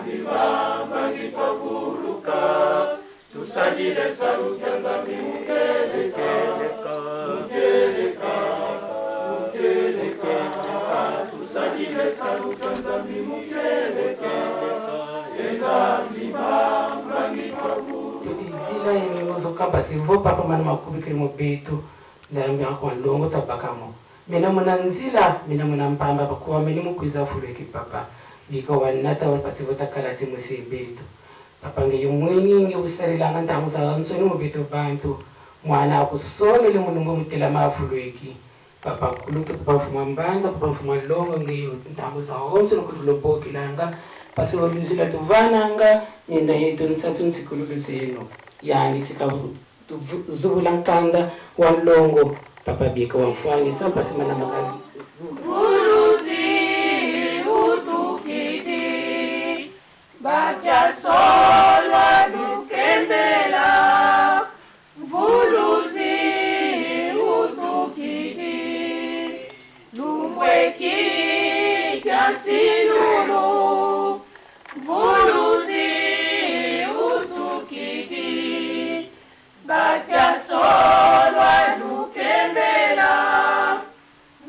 mibamba ngipaguruka tusajile saruta nzambi mukeleka tusajile saruta nzambi mukeleka nzambi mibamba ngipaguruka dila yimimuzo kamba sivo papa mana makubikiri mubitu nzambi akwa ndongo tabakamo mina munanzila mina munampamba bakuwa mini mukwiza fuleki papa bika wanata walipasivo takalati musibitu papa nge yumwini usarilanga ntamu za nsoni mubitu bantu mwana akusole munungo mutila mafuleki papa kulutu papa mfuma mbanza papa mfuma longo nge ntamu za onso nukutuloboki langa pasi walusila tuvananga nyenda yetu nsatu nsikululu zeno yani tika zubulankanda walongo papa bika wamfwangi sampa simana makali Buluzi utukiti baja sola lukembela Buluzi utukiti lumbweki jasilulu Buluzi utukiti baja sola lukembela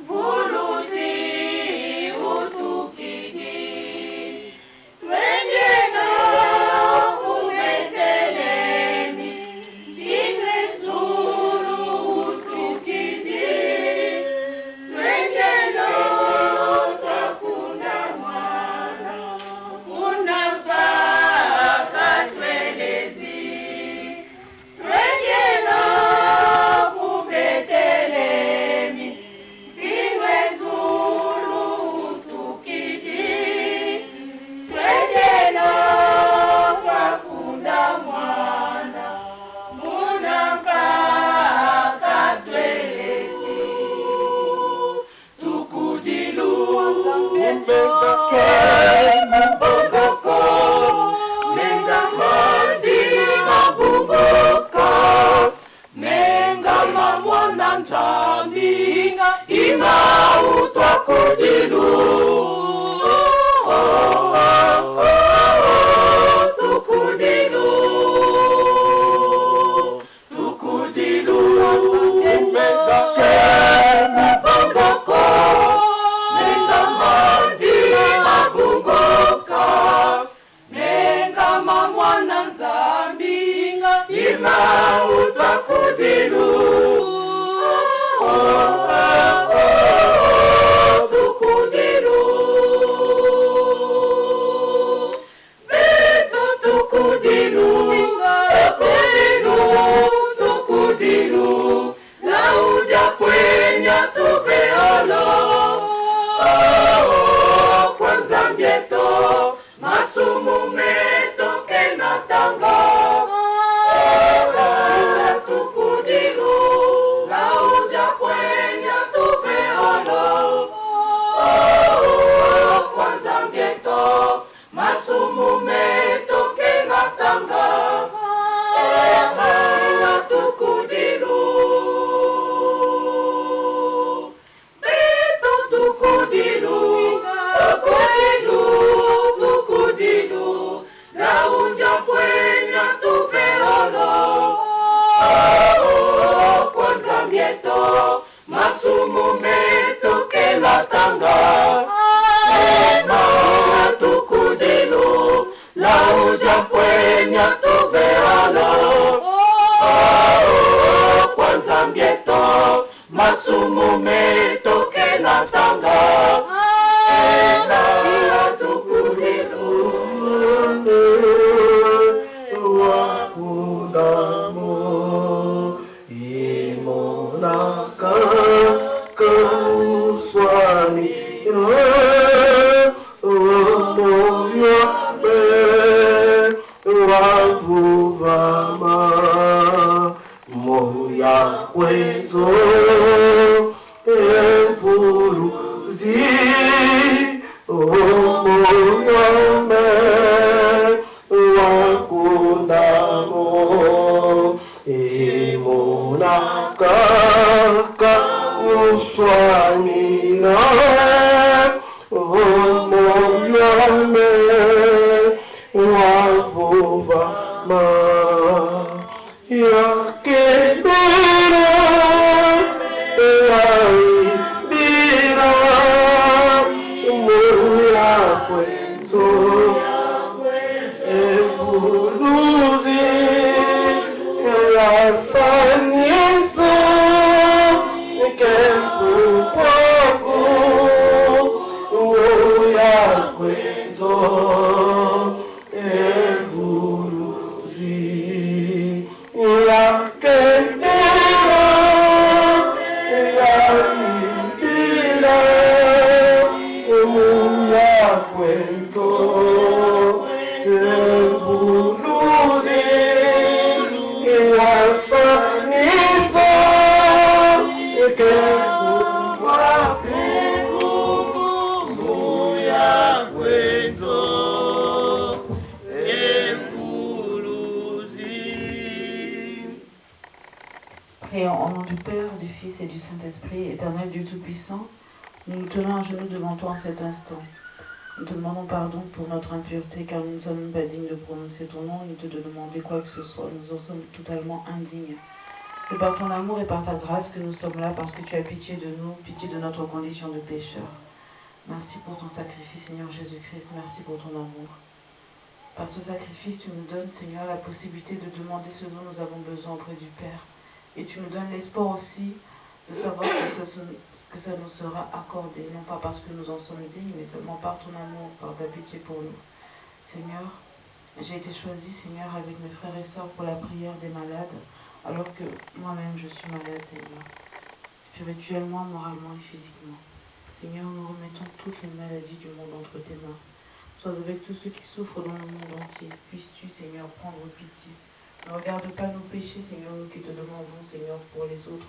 Buluzi utukiti Rengeno umetelemi Tingre zuru utukiti Rengeno takuna mwana Kuna baka twelezi Rengeno umetelemi Tingre zuru utukiti Twendeno pakunda mwana Muna mpaka twelezi Tukudilu mbeke mbogoko Nenga mandi mabungoka Nenga mamwana nchambi Ima utwa kudilu Tukudilu mbeke mbogoko Nenga mandi mabungoka Nenga mamwana nzambinga Ima utwa kudilu Tukudilu Beto tukudilu Tukudilu Lauja kwenya tuveolo Kwanza mbieto Masumu meto kenatanga Tukudilu Lauja kwenya tuveolo Kwanza mbieto Masumu meto kenatanga Tukudilu Beto tukudilu Tukudilu Launja kwenya tuveolo Kwanza mbieto Masumu meto kenatanga Tukudilu Lauja kwenya tuveolo Kwanza mbieto Masumu meto kenatanga Tukudilu Wakundamo Imonaka Kauswani Moya Wavu Prions au nom du Père, du Fils et du Saint-Esprit, éternel Dieu Tout-Puissant, nous nous tenons à genoux devant toi en cet instant. Nous te demandons pardon pour notre impureté, car nous ne sommes pas dignes de prononcer ton nom, ni de demander quoi que ce soit. Nous en sommes totalement indignes. C'est par ton amour et par ta grâce que nous sommes là, parce que tu as pitié de nous, pitié de notre condition de pécheurs. Merci pour ton sacrifice, Seigneur Jésus-Christ. Merci pour ton amour. Par ce sacrifice, tu nous donnes, Seigneur, la possibilité de demander ce dont nous avons besoin auprès du Père. Et tu nous donnes l'espoir aussi de savoir que ça nous sera accordé, non pas parce que nous en sommes dignes, mais seulement par ton amour, par ta pitié pour nous. Seigneur, j'ai été choisi, Seigneur, avec mes frères et sœurs pour la prière des malades, alors que moi-même je suis malade, Seigneur, spirituellement, moralement et physiquement. Seigneur, nous remettons toutes les maladies du monde entre tes mains. Sois avec tous ceux qui souffrent dans le monde entier. Puisses-tu, Seigneur, prendre pitié. Ne regarde pas nos péchés, Seigneur, nous qui te demandons, Seigneur, pour les autres.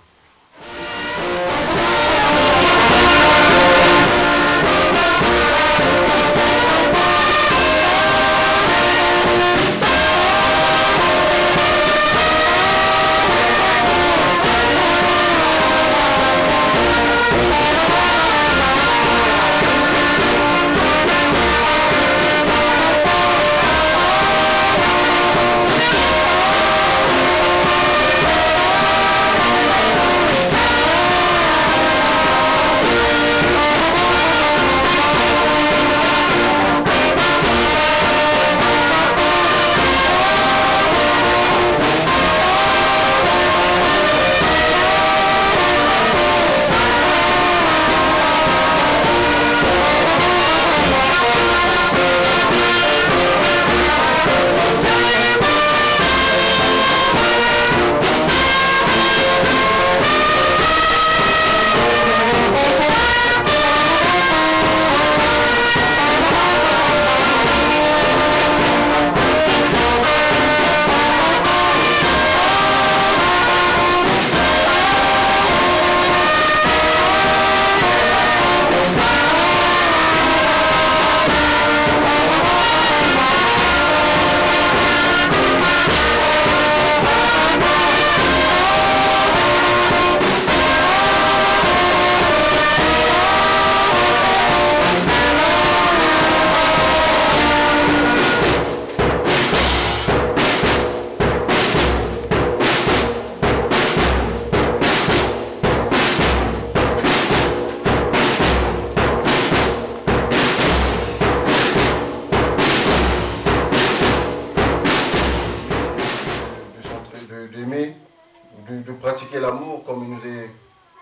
De pratiquer l'amour comme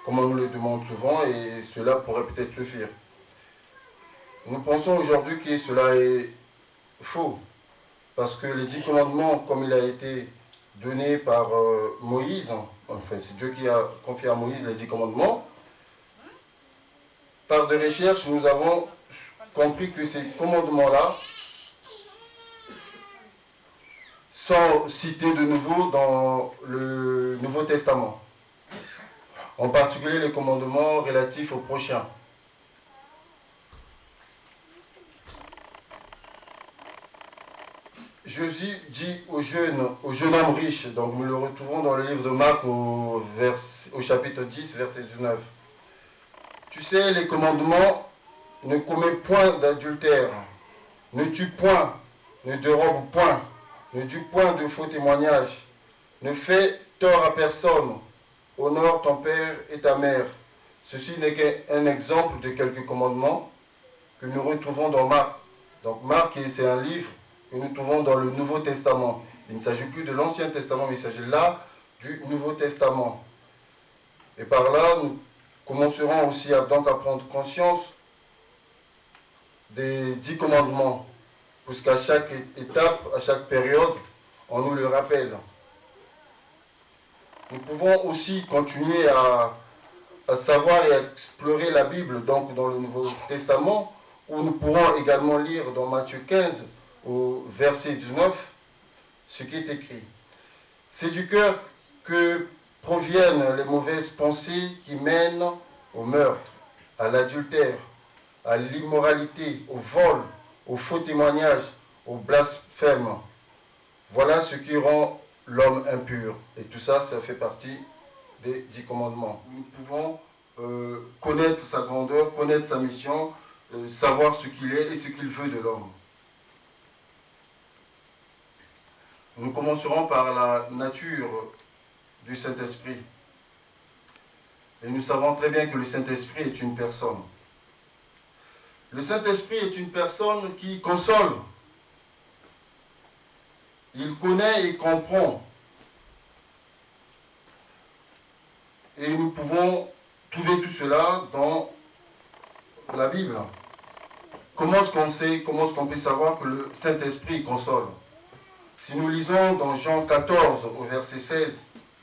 on nous le demande souvent, et cela pourrait peut-être suffire. Nous pensons aujourd'hui que cela est faux, parce que les 10 commandements, comme il a été donné par Moïse, enfin c'est Dieu qui a confié à Moïse les 10 commandements, par des recherches, nous avons compris que ces commandements-là sont cités de nouveau dans le Nouveau Testament, en particulier les commandements relatifs au prochain. Jésus dit au jeune homme riche, donc nous le retrouvons dans le livre de Marc au chapitre 10, verset 19. Tu sais, les commandements: ne commets point d'adultère, ne tue point, ne dérobe point, ne dit point de faux témoignages, ne fais tort à personne, honore ton père et ta mère. Ceci n'est qu'un exemple de quelques commandements que nous retrouvons dans Marc. Donc Marc, c'est un livre que nous trouvons dans le Nouveau Testament. Il ne s'agit plus de l'Ancien Testament, mais il s'agit là du Nouveau Testament. Et par là, nous commencerons aussi à prendre conscience des 10 commandements, puisqu'à chaque étape, à chaque période, on nous le rappelle. Nous pouvons aussi continuer à savoir et à explorer la Bible, donc dans le Nouveau Testament, où nous pourrons également lire dans Matthieu 15, au verset 19, ce qui est écrit. C'est du cœur que proviennent les mauvaises pensées qui mènent au meurtre, à l'adultère, à l'immoralité, au vol, au faux témoignage, au blasphème. Voilà ce qui rend l'homme impur. Et tout ça, ça fait partie des 10 commandements. Nous pouvons connaître sa grandeur, connaître sa mission, savoir ce qu'il est et ce qu'il veut de l'homme. Nous commencerons par la nature du Saint-Esprit. Et nous savons très bien que le Saint-Esprit est une personne. Le Saint-Esprit est une personne qui console. Il connaît et comprend. Et nous pouvons trouver tout cela dans la Bible. Comment est-ce qu'on sait, comment est-ce qu'on peut savoir que le Saint-Esprit console? Si nous lisons dans Jean 14 au verset 16,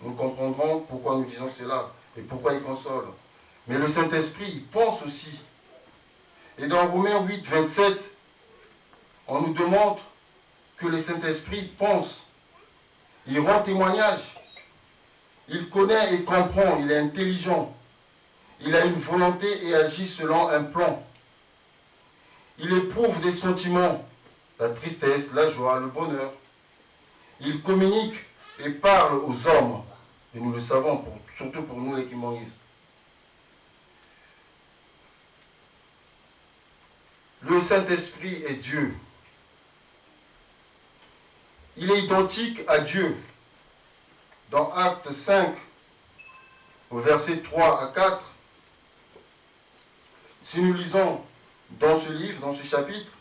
nous comprendrons pourquoi nous disons cela et pourquoi il console. Mais le Saint-Esprit, il pense aussi. Et dans Romains 8, 27, on nous demande que le Saint-Esprit pense. Il rend témoignage. Il connaît et comprend. Il est intelligent. Il a une volonté et agit selon un plan. Il éprouve des sentiments, la tristesse, la joie, le bonheur. Il communique et parle aux hommes. Et nous le savons, surtout pour nous les Kimoïs. Le Saint-Esprit est Dieu. Il est identique à Dieu. Dans Actes 5, au verset 3 à 4, si nous lisons dans ce livre, dans ce chapitre,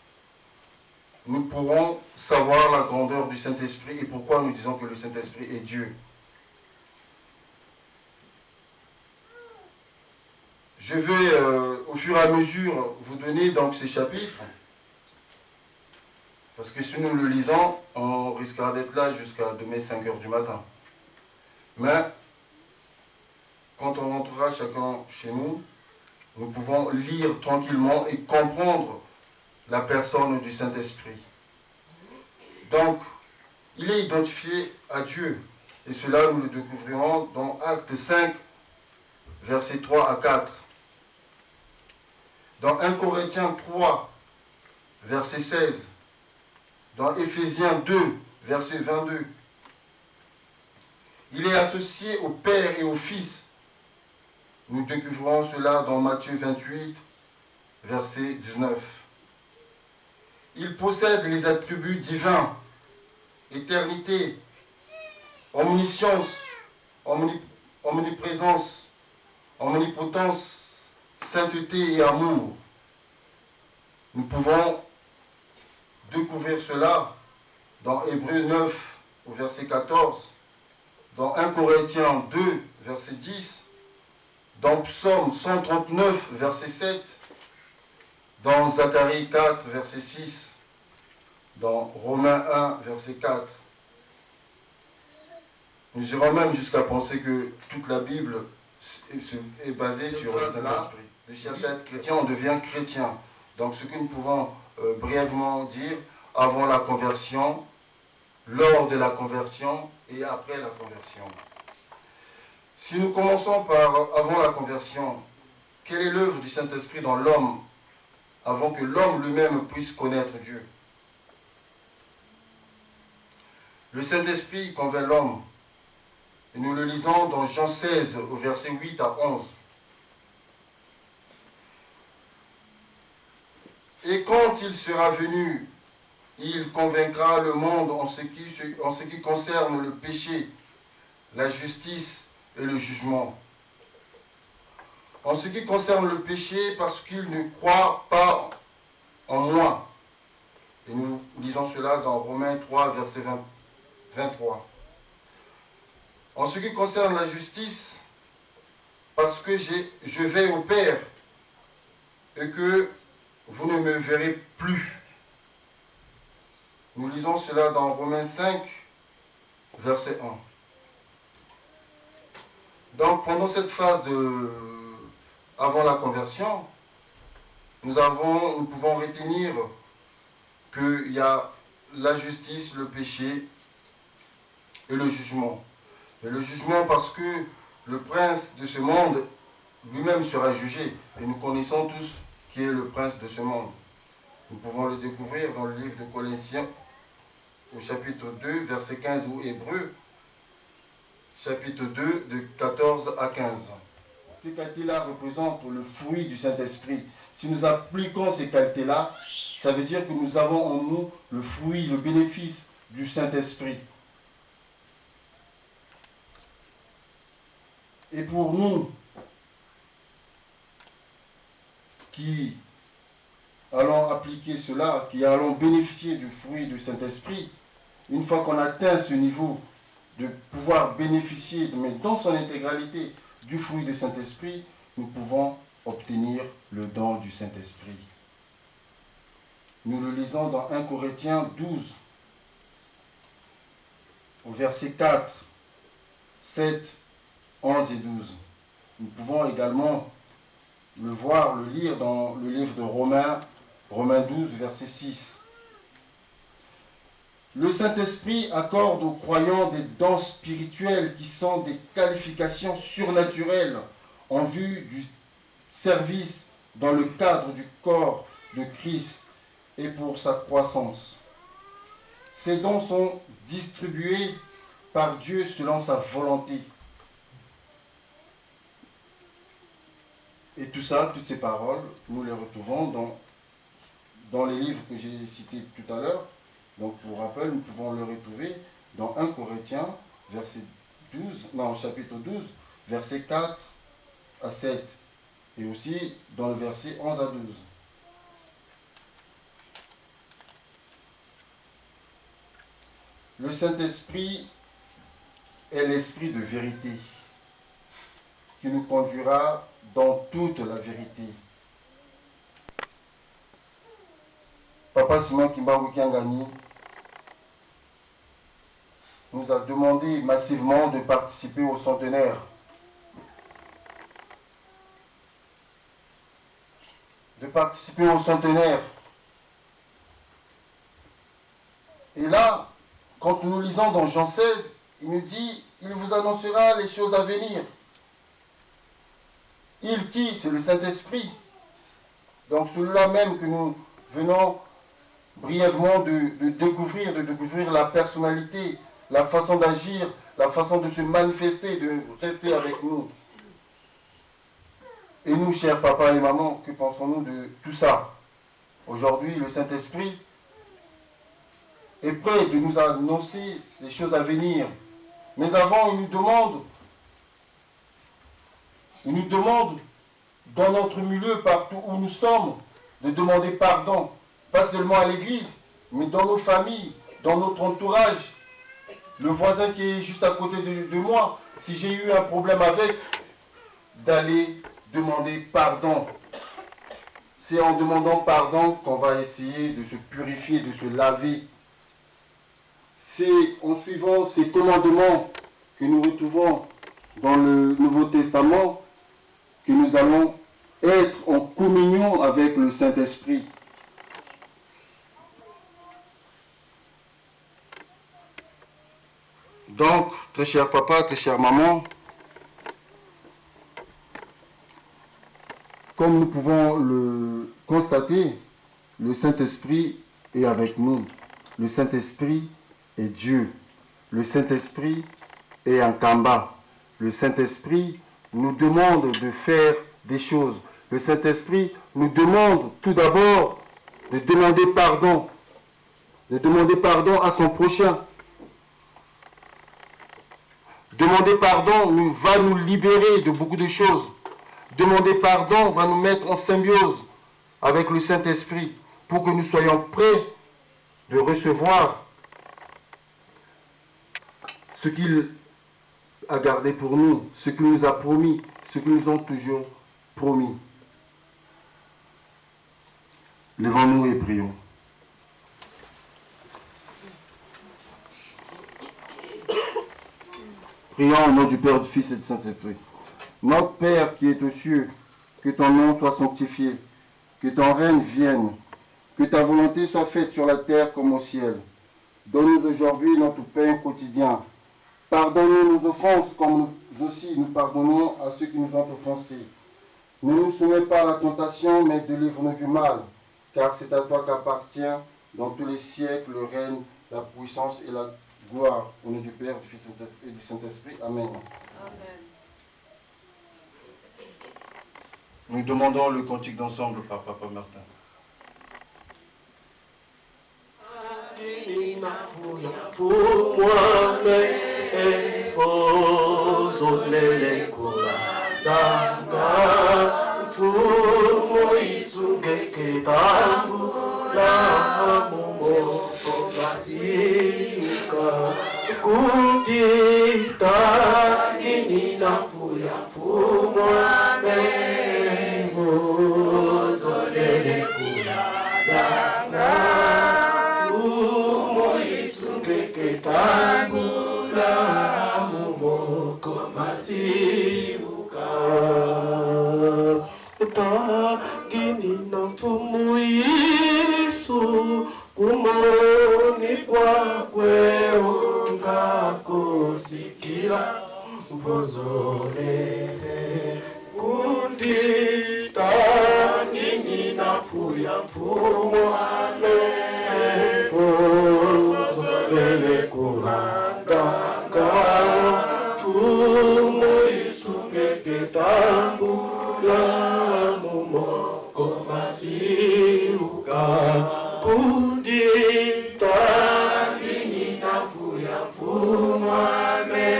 nous pourrons savoir la grandeur du Saint-Esprit et pourquoi nous disons que le Saint-Esprit est Dieu. Je vais au fur et à mesure vous donner donc ces chapitres, parce que si nous le lisons, on risquera d'être là jusqu'à demain 5 h du matin. Mais quand on rentrera chacun chez nous, nous pouvons lire tranquillement et comprendre la personne du Saint-Esprit. Donc, il est identifié à Dieu. Et cela, nous le découvrirons dans Actes 5, versets 3 à 4. Dans 1 Corinthiens 3, verset 16. Dans Éphésiens 2, verset 22. Il est associé au Père et au Fils. Nous découvrons cela dans Matthieu 28, verset 19. Il possède les attributs divins, éternité, omniscience, omniprésence, omnipotence, sainteté et amour. Nous pouvons découvrir cela dans Hébreux 9, au verset 14, dans 1 Corinthiens 2, verset 10, dans Psaume 139, verset 7, dans Zacharie 4, verset 6, dans Romains 1, verset 4. Nous irons même jusqu'à penser que toute la Bible est basée sur le Saint-Esprit. De chercher à être chrétien, on devient chrétien. Donc ce que nous pouvons brièvement dire avant la conversion, lors de la conversion et après la conversion. Si nous commençons par avant la conversion, quelle est l'œuvre du Saint-Esprit dans l'homme avant que l'homme lui-même puisse connaître Dieu? Le Saint-Esprit convainc l'homme. Et nous le lisons dans Jean 16, au verset 8 à 11. Et quand il sera venu, il convaincra le monde en ce qui concerne le péché, la justice et le jugement. En ce qui concerne le péché, parce qu'il ne croit pas en moi. Et nous lisons cela dans Romains 3, verset 23. En ce qui concerne la justice, parce que je vais au Père et que vous ne me verrez plus. Nous lisons cela dans Romains 5, verset 1. Donc pendant cette phase avant la conversion, nous pouvons retenir qu'il y a la justice, le péché et le jugement. Et le jugement parce que le prince de ce monde lui-même sera jugé. Et nous connaissons tous qui est le prince de ce monde. Nous pouvons le découvrir dans le livre de Colossiens, au chapitre 2, verset 15, ou Hébreux, chapitre 2, de 14 à 15. Ces qualités-là représentent le fruit du Saint-Esprit. Si nous appliquons ces qualités-là, ça veut dire que nous avons en nous le fruit, le bénéfice du Saint-Esprit. Et pour nous, qui allons appliquer cela, qui allons bénéficier du fruit du Saint-Esprit, une fois qu'on atteint ce niveau de pouvoir bénéficier, mais dans son intégralité, du fruit du Saint-Esprit, nous pouvons obtenir le don du Saint-Esprit. Nous le lisons dans 1 Corinthiens 12, au verset 4, 7, 11 et 12. Nous pouvons également le voir, le lire dans le livre de Romains 12, verset 6. Le Saint-Esprit accorde aux croyants des dons spirituels qui sont des qualifications surnaturelles en vue du service dans le cadre du corps de Christ et pour sa croissance. Ces dons sont distribués par Dieu selon sa volonté. Et tout ça, toutes ces paroles, nous les retrouvons dans les livres que j'ai cités tout à l'heure. Donc, pour rappel, nous pouvons le retrouver dans 1 Corinthiens, chapitre 12, versets 4 à 7. Et aussi dans le verset 11 à 12. Le Saint-Esprit est l'esprit de vérité qui nous conduira dans toute la vérité. Papa Simon Kimbangu Kiangani nous a demandé massivement de participer au centenaire. Et là, quand nous lisons dans Jean 16, il nous dit, il vous annoncera les choses à venir. Il qui? C'est le Saint-Esprit. Donc celui-là même que nous venons brièvement de découvrir la personnalité, la façon d'agir, la façon de se manifester, de rester avec nous. Et nous, chers papas et mamans, que pensons-nous de tout ça? Aujourd'hui, le Saint-Esprit est prêt de nous annoncer les choses à venir. Mais avant, il nous demande dans notre milieu, partout où nous sommes, de demander pardon. Pas seulement à l'église, mais dans nos familles, dans notre entourage. Le voisin qui est juste à côté de moi, si j'ai eu un problème avec, d'aller demander pardon. C'est en demandant pardon qu'on va essayer de se purifier, de se laver. C'est en suivant ces commandements que nous retrouvons dans le Nouveau Testament que nous allons être en communion avec le Saint-Esprit. Donc, très cher papa, très chère maman, comme nous pouvons le constater, le Saint-Esprit est avec nous. Le Saint-Esprit est Dieu. Le Saint-Esprit est un Kamba. Le Saint-Esprit nous demande de faire des choses. Le Saint-Esprit nous demande tout d'abord de demander pardon. de demander pardon à son prochain. Demander pardon va nous libérer de beaucoup de choses. Demander pardon va nous mettre en symbiose avec le Saint-Esprit pour que nous soyons prêts de recevoir ce qu'il a gardé pour nous, ce qu'il nous a promis, ce qu'ils nous ont toujours promis. Levons-nous et prions. Prions au nom du Père, du Fils et du Saint-Esprit. Notre Père qui est aux cieux, que ton nom soit sanctifié, que ton règne vienne, que ta volonté soit faite sur la terre comme au ciel. Donne-nous aujourd'hui notre pain quotidien. Pardonne-nous nos offenses comme nous aussi nous pardonnons à ceux qui nous ont offensés. Ne nous soumets pas à la tentation, mais délivre-nous du mal, car c'est à toi qu'appartient dans tous les siècles le règne, la puissance et la gloire. Au nom du Père, du Fils et du Saint-Esprit. Amen. Amen. Nous demandons le cantique d'ensemble par Papa Martin. Pour moi-même, fozolele kula sanga pour Moïse que tangu la mumo kofasika kutita inina fuya pour moi-même fozolele kula sanga Ketangula mumoko masiuka Tagini na mfumu Yesu Kumoni kwakwe ungakusikira Mbozolele kundita Nini na fuya mfumu Lele kuranda kau fumo isunge ketambu lamu moko masiuka kundita ini nafuya fumane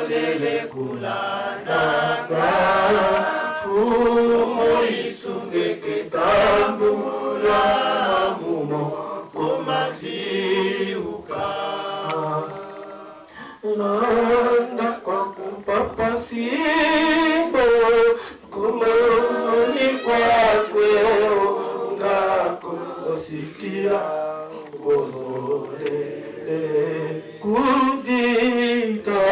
lele kuranda kau fumo isunge ketambu lamu moko masiuka nanda kwa kupapa simbo kumoni kwakwe ngako osikia bozolele kudita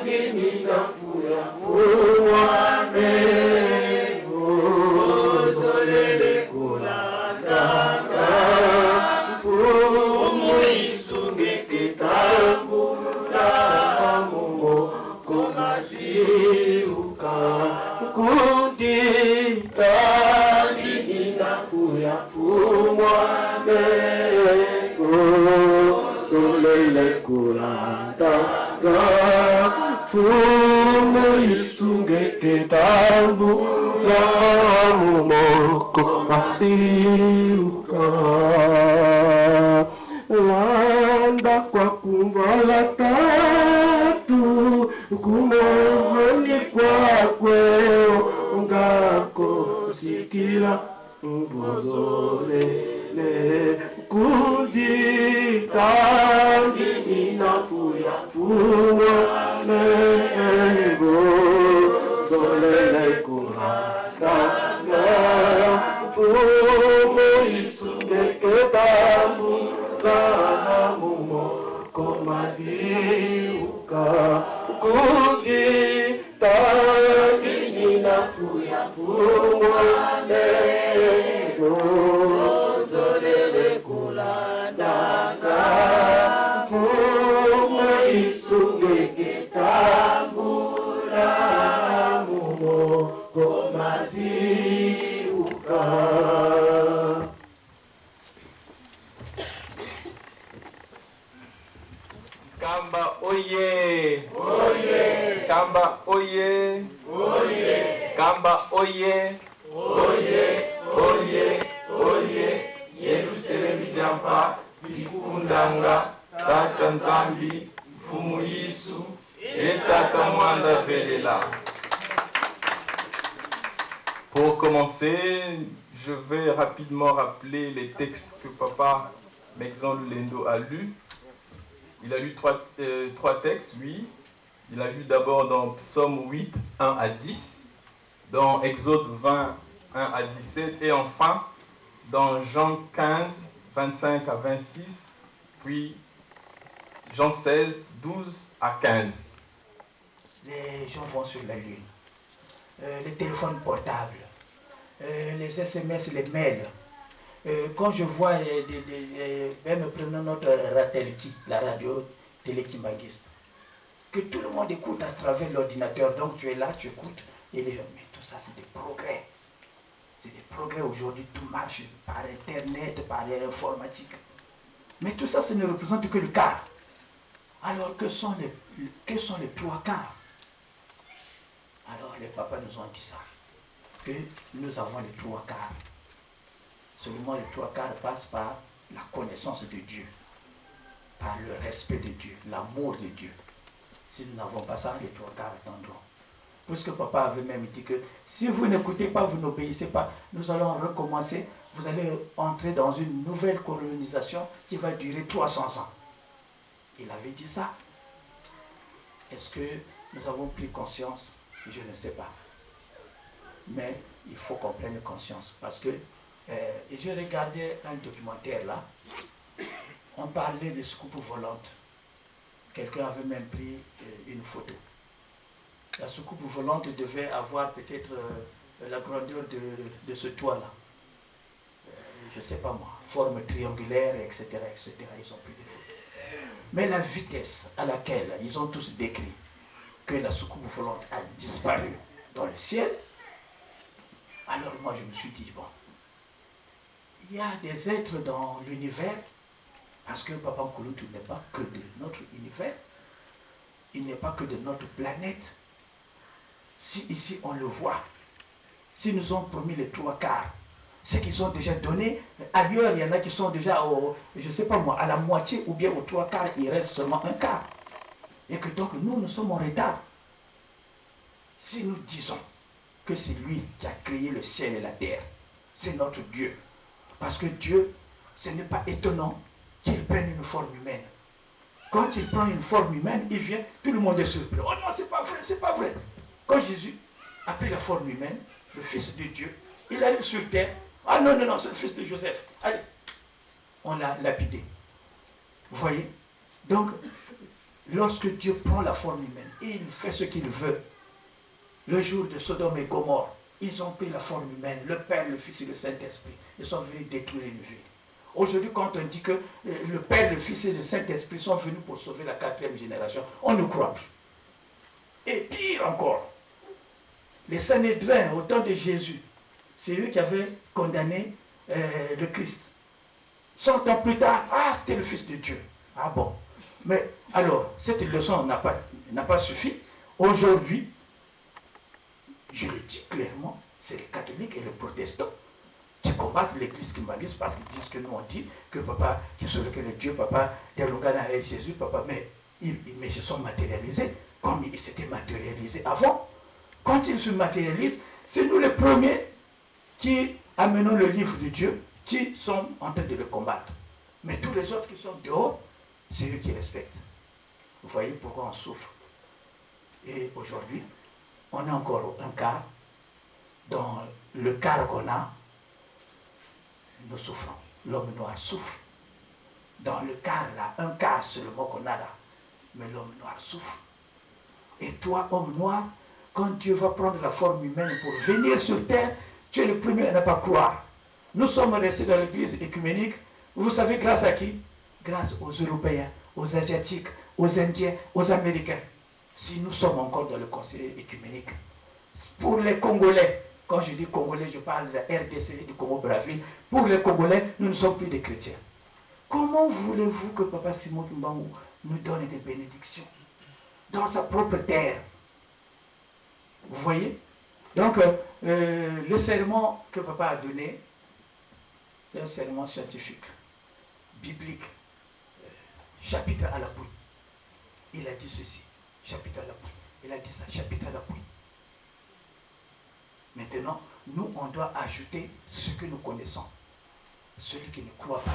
gini nafuya fuwane bozolele kulanda fumu isunge kitambu lamumo komasiuka kudita dini nafuya fumwane solele kulanda fumu isunge kitambu lamumo komasiuka wanda kwa kumbola tatu kumoni kwakwe ngako sikila mbozolele kudita inafuya fuwane bozolele kuranda fumo isunge ketambu Mumo komadiuka kugita gini nafuya fumwane bozolele kulandanga fumo isunge kitambula mumo komadiuka Kamba oye! Oye! Kamba oye! Oye! Kamba oye! Oye! Oye! Oye! Nyampa, Vikundanga, Tata Nzambi, Mfumu Yesu, et Tata Mwanda Velela. Pour commencer, je vais rapidement rappeler les textes que Papa Mexan Lulendo a lus. Il a lu trois textes, oui. Il a lu d'abord dans Psaume 8, 1 à 10, dans Exode 20, 1 à 17, et enfin dans Jean 15, 25 à 26, puis Jean 16, 12 à 15. Les gens vont sur la lune, les téléphones portables, les SMS, les mails. Quand je vois même prenons notre Ratelki, la radio téléquimbagiste, que tout le monde écoute à travers l'ordinateur, donc tu es là, tu écoutes, et les gens, mais tout ça c'est des progrès. C'est des progrès aujourd'hui, tout marche par Internet, par l'informatique. Mais tout ça, ce ne représente que le quart. Alors, que sont les trois quarts? Alors, les papas nous ont dit ça, que nous avons les trois quarts. Seulement, les trois quarts passent par la connaissance de Dieu, par le respect de Dieu, l'amour de Dieu. Si nous n'avons pas ça, les trois quarts attendront. Puisque papa avait même dit que si vous n'écoutez pas, vous n'obéissez pas, nous allons recommencer, vous allez entrer dans une nouvelle colonisation qui va durer 300 ans. Il avait dit ça. Est-ce que nous avons pris conscience? Je ne sais pas. Mais il faut qu'on prenne conscience. Parce que j'ai regardé un documentaire là, on parlait de soucoupes volantes. Quelqu'un avait même pris une photo. La soucoupe volante devait avoir peut-être la grandeur de ce toit-là. Je ne sais pas moi, forme triangulaire, etc., etc. Ils ont pris des photos. Mais la vitesse à laquelle ils ont tous décrit que la soucoupe volante a disparu dans le ciel, alors moi je me suis dit, bon, il y a des êtres dans l'univers, parce que Papa Nkulutu n'est pas que de notre univers, il n'est pas que de notre planète. Si ici on le voit, si nous ont promis les trois quarts, c'est qu'ils ont déjà donné, ailleurs il y en a qui sont déjà je ne sais pas moi, à la moitié ou bien aux trois quarts, il reste seulement un quart. Et que donc nous sommes en retard. Si nous disons que c'est lui qui a créé le ciel et la terre, c'est notre Dieu. Parce que Dieu, ce n'est pas étonnant qu'il prenne une forme humaine. Quand il prend une forme humaine, il vient, tout le monde est surpris. Oh non, c'est pas vrai, c'est pas vrai. Quand Jésus a pris la forme humaine, le Fils de Dieu, il arrive sur terre. Ah non, non, non, c'est le fils de Joseph. Allez, on l'a lapidé. Vous voyez? Donc, lorsque Dieu prend la forme humaine, il fait ce qu'il veut. Le jour de Sodome et Gomorrhe, ils ont pris la forme humaine, le Père, le Fils et le Saint-Esprit. Ils sont venus détruire une ville. Aujourd'hui, quand on dit que le Père, le Fils et le Saint-Esprit sont venus pour sauver la 4e génération, on ne croit plus. Et pire encore, les Sanhédrins, au temps de Jésus, c'est eux qui avaient condamné le Christ. 100 ans plus tard, ah, c'était le Fils de Dieu. Ah bon. Mais alors, cette leçon n'a pas suffi. Aujourd'hui, je le dis clairement, c'est les catholiques et les protestants qui combattent l'église kimbanguiste parce qu'ils disent que nous on dit que papa, qui sont que le Dieu, papa, Dialogana et Jésus, papa, mais ils se sont matérialisés comme ils s'étaient matérialisés avant. Quand ils se matérialisent, c'est nous les premiers qui amenons le livre de Dieu, qui sont en train de le combattre. Mais tous les autres qui sont dehors, c'est eux qui respectent. Vous voyez pourquoi on souffre. Et aujourd'hui, on a encore un quart. Dans le quart qu'on a, nous souffrons. L'homme noir souffre. Dans le quart là, un quart seulement qu'on a là, mais l'homme noir souffre. Et toi, homme noir, quand Dieu va prendre la forme humaine pour venir sur terre, tu es le premier à ne pas croire. Nous sommes restés dans l'église écuménique, vous savez grâce à qui? Grâce aux Européens, aux Asiatiques, aux Indiens, aux Américains. Si nous sommes encore dans le conseil écuménique, pour les Congolais, quand je dis Congolais, je parle de la RDC, du Congo-Brazzaville, pour les Congolais, nous ne sommes plus des chrétiens. Comment voulez-vous que Papa Simon Kimbangu nous donne des bénédictions dans sa propre terre? Vous voyez? Donc, le serment que Papa a donné, c'est un serment scientifique. biblique, chapitre à l'appui. Il a dit ceci, chapitre à l'appui. Il a dit ça, chapitre à l'appui. Maintenant, nous, on doit ajouter ce que nous connaissons. Celui qui ne croit pas.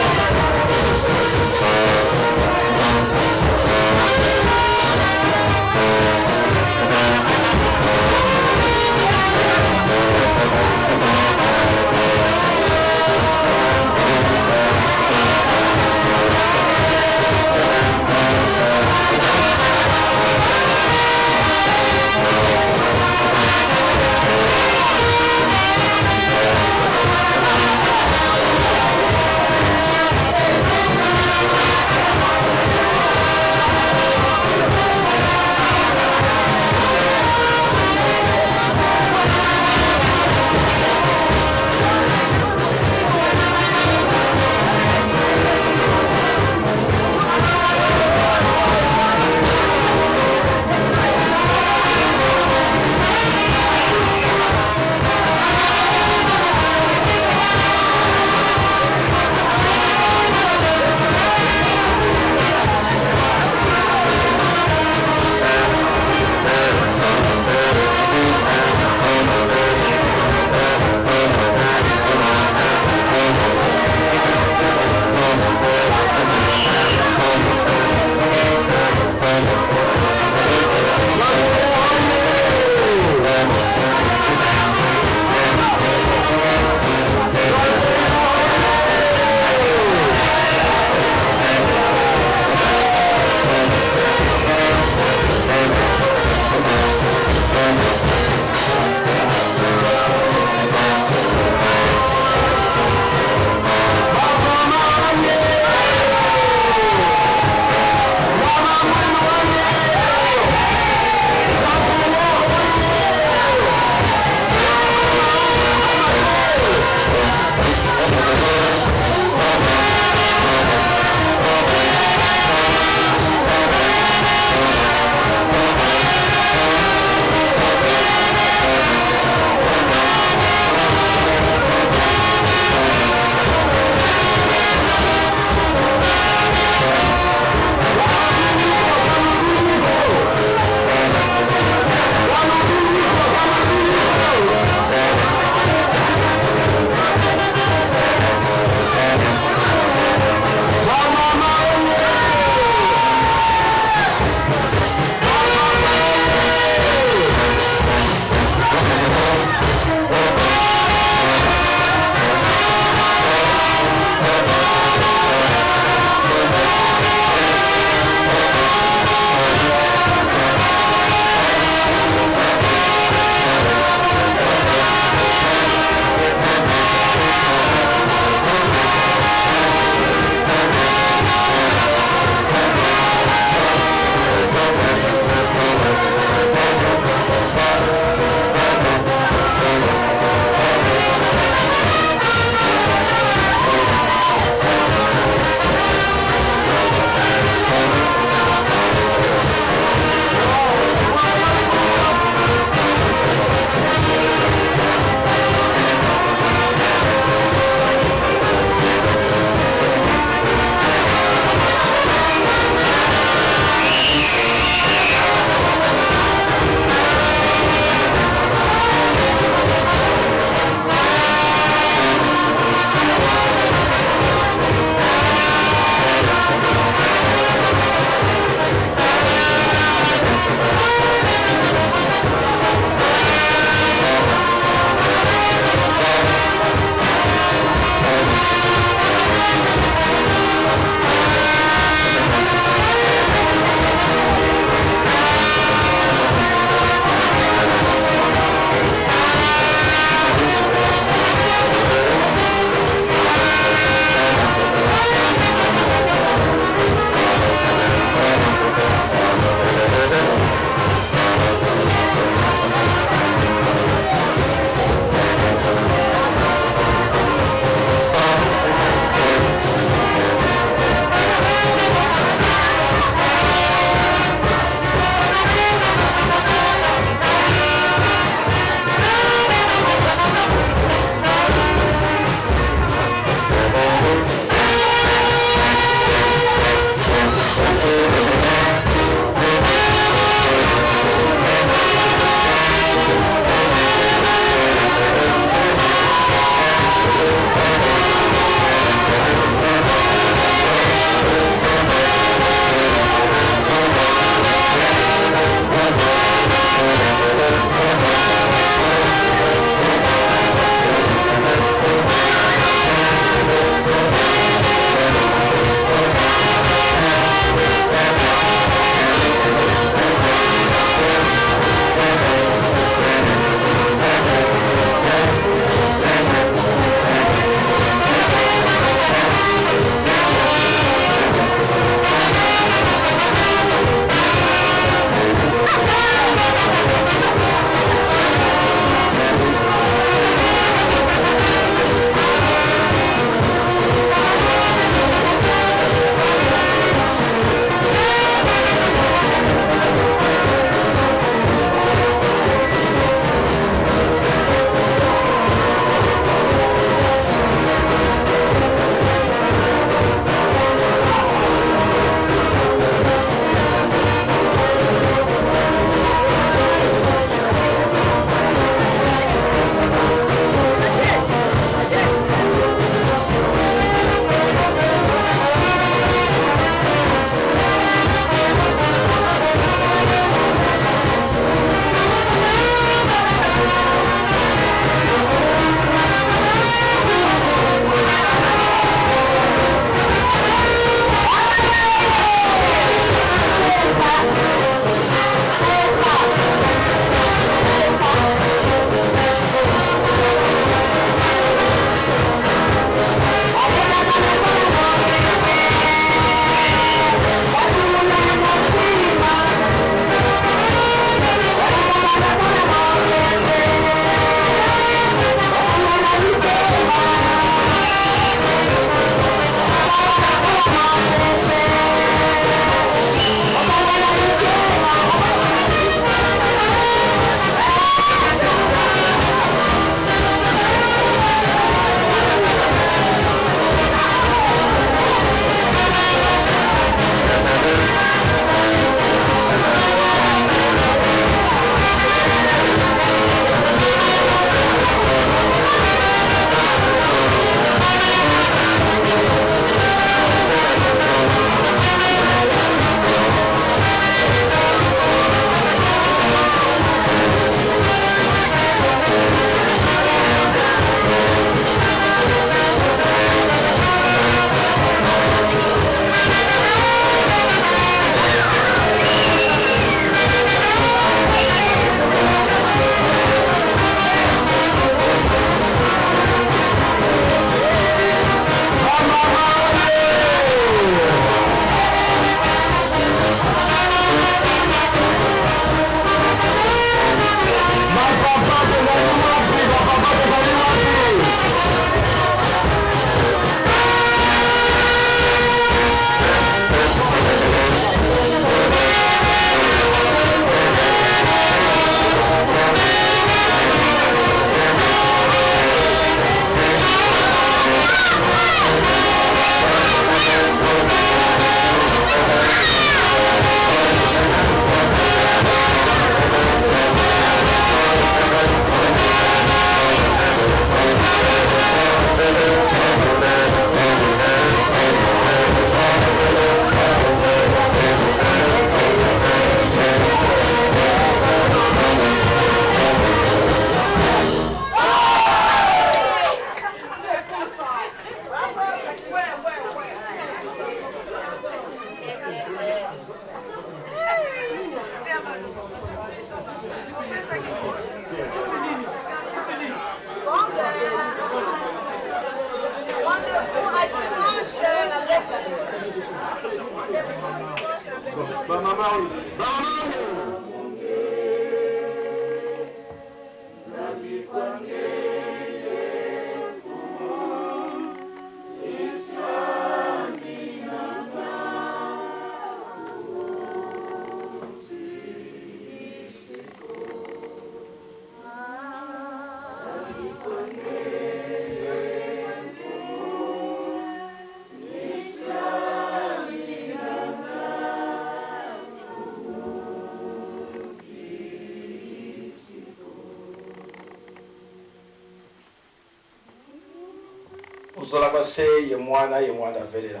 Uzolaba se ye mwana avelela.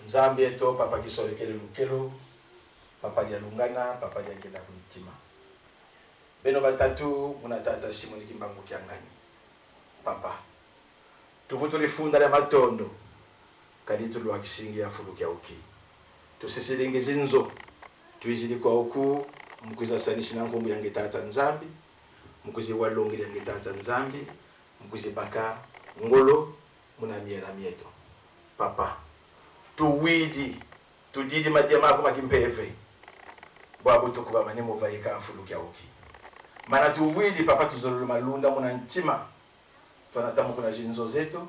Nzambi eto papa kisolekele lukelo, papa dia lungana, papa dia genda kuitima. Beno batatu muna tata Simoni Kimbangu kiangani. Papa. Tuvuto lifunda ya matondo. Kaditu lwa kisingi ya fulu kya uki. Tusisilingi zinzo. Tuizili kwa uku mkuza sanishi na nkumbu yange tata Nzambi. Mkuzi walongi yange tata Nzambi. Mkuzi baka ngolo muna miera mieto. Papa. Tuwidi. Tudidi majema kuma kimpeve. Bwabu tukuba manimo vaika fulu kya uki. Mana tuwidi papa tuzolulu malunda muna nchima. Tuanatamu kuna zinzo zetu.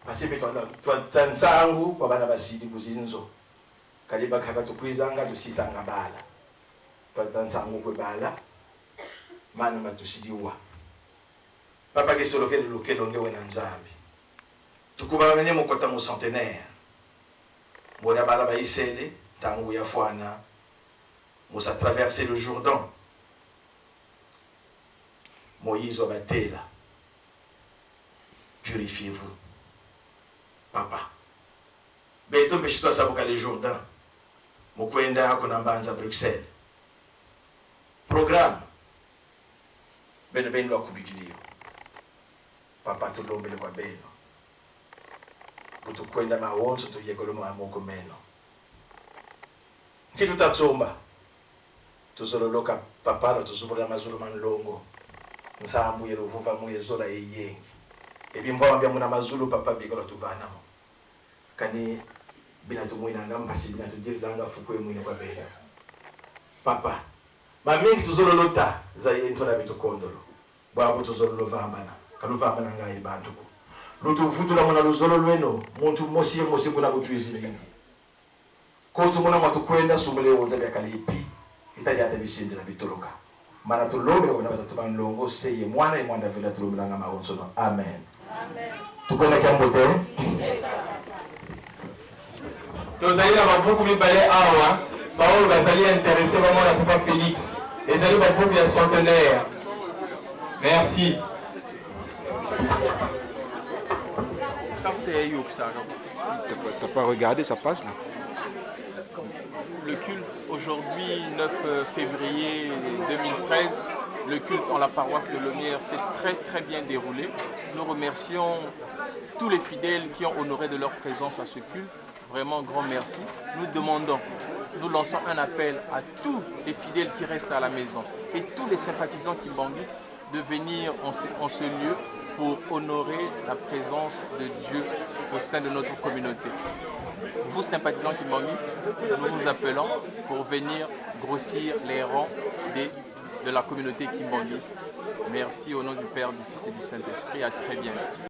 Pasipe tuantansangu kwa bana basidi kuzinzo. Kaliba kaka tukwizanga tusisanga bala. Tuantansangu kwe bala. Mana matusidiwa. Papa kisolokele lukelo ngewe na Nzambi. Tukuba menye mukota mu centenaire. Mona bala ba isele tangu ya fwana. Musa traverser le Jourdain. Moïse obatela. Purifiez-vous. Papa. Beto peshitwa sabuka le Jourdain. Mukwenda kuna mbanza Bruxelles. Programme. Beno kubikilio. Papa tulombele kwa beno. Butukwenda mawonso tuyekolo amoko meno. Kitu tatsomba. Tuzololoka papa lo tuzubula mazulu manlongo. Nsambu yeruvuva muye zola yeyengi. Ebimbo ambia muna mazulu papa bikola tuvanamo. Kani bina tumuina ngamba si bina tujiranga fukwe mwine kwa bela. Papa. Mamingi tuzololota za yentola bitokondolo. Bwabu tuzololovambana. Kaluvambana ngai bantuko. Lutu vutula muna luzolo lweno. Muntu mosi kuna butuizi lingi. Kotu muna matukwenda sumule woza bya kalipi. Itali ate bisindira bitoloka. Mana tulombe kwa nabata tubanlongo seye mwana imwanda vila tulombilanga maonsono. Amen. Amen. Tukwenda kiambote. Tozaïra va beaucoup mibale awa. Paul bazali intéressé vraiment la papa Félix. Les amis va beaucoup bien centenaire. Merci. T'as pas regardé, ça passe là. Le culte aujourd'hui, 9 février 2013, le culte en la paroisse de Lomière s'est très bien déroulé. Nous remercions tous les fidèles qui ont honoré de leur présence à ce culte. Vraiment grand merci. Nous lançons un appel à tous les fidèles qui restent à la maison et tous les sympathisants kimbanguistes de venir en ce lieu pour honorer la présence de Dieu au sein de notre communauté. Vous, sympathisants kimbanguistes, nous vous appelons pour venir grossir les rangs de la communauté kimbanguiste. Merci au nom du Père, du Fils et du Saint-Esprit. À très bientôt.